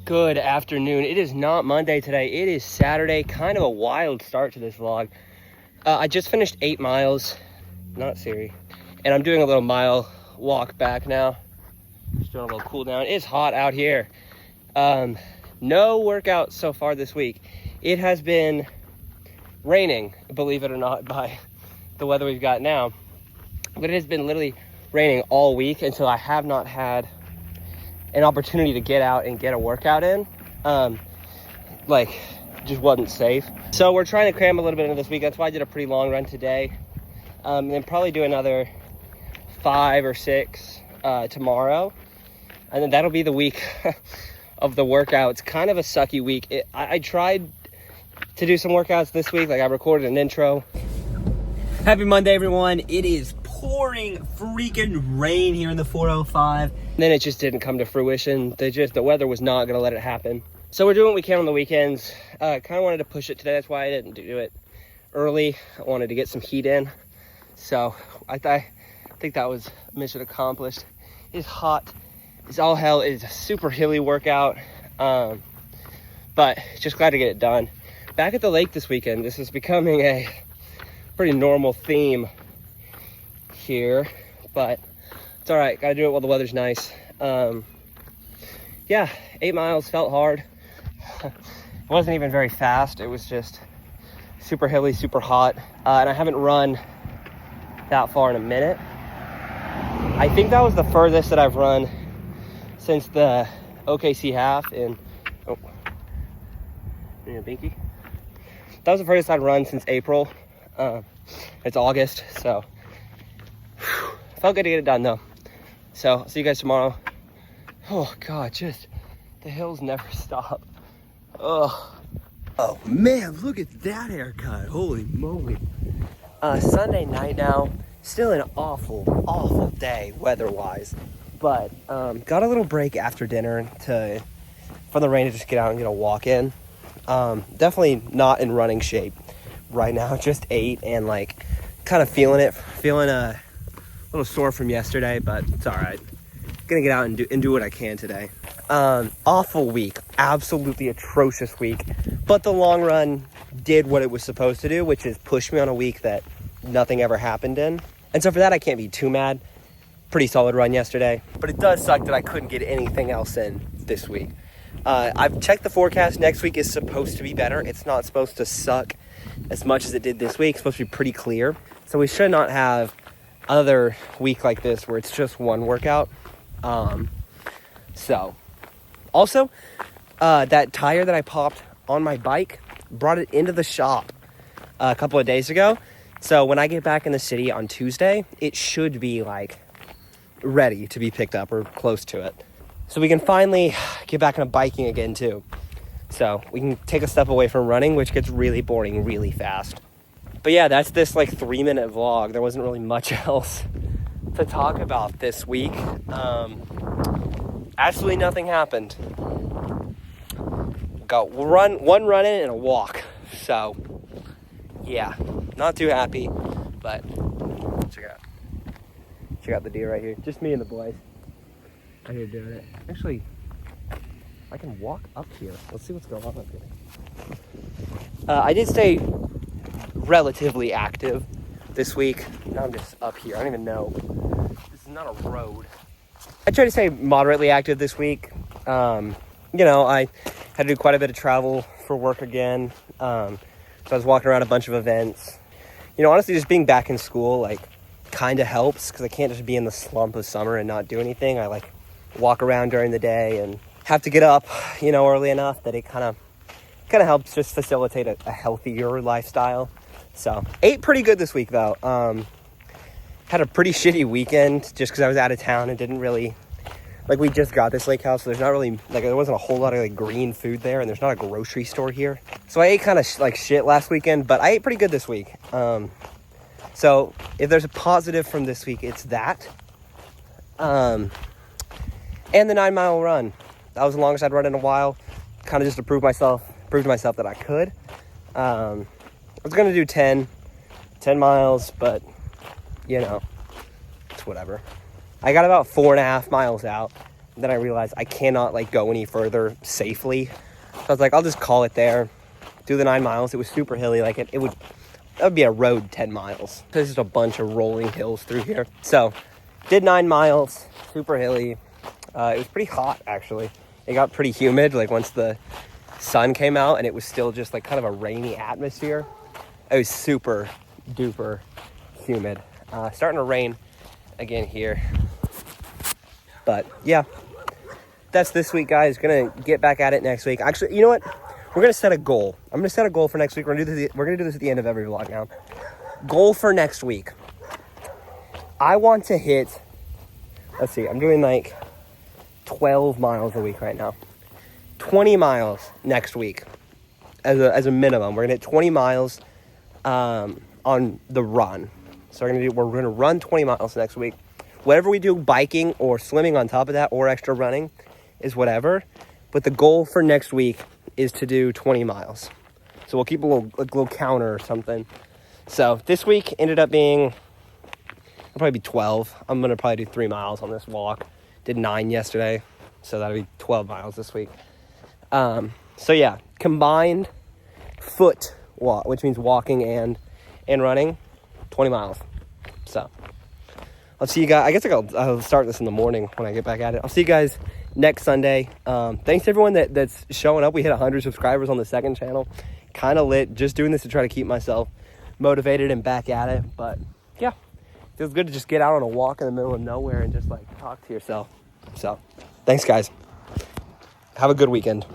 Good afternoon. It is not Monday today. It is Saturday. Kind of a wild start to this vlog. I just finished 8 miles, not Siri, and I'm doing a little mile walk back now. Just doing a little cool down. It's hot out here. No workout so far this week. It has been raining, believe it or not, by the weather we've got now. But it has been literally raining all week, and so I have not had an opportunity to get out and get a workout in. Just wasn't safe. So we're trying to cram a little bit into this week. That's why I did a pretty long run today. And then probably do another 5 or 6 tomorrow. And then that'll be the week of the workouts. Kind of a sucky week. I tried to do some workouts this week. Like, I recorded an intro. Happy Monday, everyone. It is pouring freaking rain here in the 405. And then it just didn't come to fruition. The weather was not going to let it happen. So we're doing what we can on the weekends. Kind of wanted to push it today. That's why I didn't do it early. I wanted to get some heat in. So I think that was mission accomplished. It's hot. It's all hell. It's a super hilly workout. But just glad to get it done. Back at the lake this weekend. This is becoming a pretty normal theme here, but it's all right. Got to do it while the weather's nice. Yeah, 8 miles felt hard. It wasn't even very fast. It was just super hilly, super hot. And I haven't run that far in a minute. I think that was the furthest that I've run since the OKC half in, Binky. That was the furthest I'd run since April. It's August, so felt good to get it done though. So I'll see you guys tomorrow. Oh God, just the hills never stop. Oh man, look at that haircut. Holy moly. Sunday night now. Still an awful day weather-wise. But got a little break after dinner from the rain to just get out and get a walk in. Definitely not in running shape right now. Just ate and kind of feeling a little sore from yesterday, but it's all right. Gonna get out and do what I can today. Awful week, absolutely atrocious week, but the long run did what it was supposed to do, which is push me on a week that nothing ever happened in. And so for that, I can't be too mad. Pretty solid run yesterday, but it does suck that I couldn't get anything else in this week. I've checked the forecast. Next week is supposed to be better. It's not supposed to suck as much as it did this week. It's supposed to be pretty clear. So we should not have another week like this where it's just one workout. Also, that tire that I popped on my bike, brought it into the shop a couple of days ago. So when I get back in the city on Tuesday, it should be ready to be picked up or close to it. So we can finally get back into biking again too. So we can take a step away from running, which gets really boring really fast. But yeah, that's this 3-minute vlog. There wasn't really much else to talk about this week. Absolutely nothing happened. Got one run in and a walk. So yeah, not too happy, but check out the deer right here. Just me and the boys out here doing it. Actually, I can walk up here. Let's see what's going on up here. I did stay relatively active this week. Now I'm just up here. I don't even know. This is not a road. I tried to stay moderately active this week. I had to do quite a bit of travel for work again. So I was walking around a bunch of events. Honestly, just being back in school, kind of helps because I can't just be in the slump of summer and not do anything. I walk around during the day and have to get up, early enough that it kind of helps just facilitate a healthier lifestyle. So ate pretty good this week though. Had a pretty shitty weekend just because I was out of town and didn't really, we just got this lake house, so there's not really, there wasn't a whole lot of green food there, and there's not a grocery store here. So I ate kind of shit last weekend, but I ate pretty good this week. So if there's a positive from this week, it's that. And the 9-mile run. That was the longest I'd run in a while. Kind of just to prove to myself that I could. I was going to do 10 miles, but, it's whatever. I got about 4.5 miles out. then I realized I cannot like go any further safely. So I was like, I'll just call it there. Do the 9 miles. It was super hilly. Like that would be a road 10 miles. There's just a bunch of rolling hills through here. So did 9 miles, super hilly. It was pretty hot actually. It got pretty humid like once the sun came out, and it was still just like kind of a rainy atmosphere. It was super duper humid. Starting to rain again here. But yeah, that's this week, guys. Gonna get back at it next week. Actually, you know what? We're gonna set a goal. I'm gonna set a goal for next week. We're gonna do this at the end of every vlog now. Goal for next week. I want to hit, let's see, I'm doing like 12 miles a week right now. 20 miles next week as a minimum. We're gonna hit 20 miles on the run. So we're gonna run 20 miles next week. Whatever we do, biking or swimming on top of that, or extra running, is whatever. But the goal for next week is to do 20 miles. So we'll keep a little counter or something. So this week ended up being, it'll probably be 12. I'm gonna probably do 3 miles on this walk. Did 9 yesterday, so that'll be 12 miles this week. So yeah, combined foot walk, which means walking and running, 20 miles. So I'll see you guys. I guess I'll start this in the morning when I get back at it. I'll see you guys next Sunday. Thanks to everyone that's showing up. We hit 100 subscribers on the second channel. Kind of lit. Just doing this to try to keep myself motivated and back at it. But yeah, feels good to just get out on a walk in the middle of nowhere and just like talk to yourself. So thanks, guys. Have a good weekend.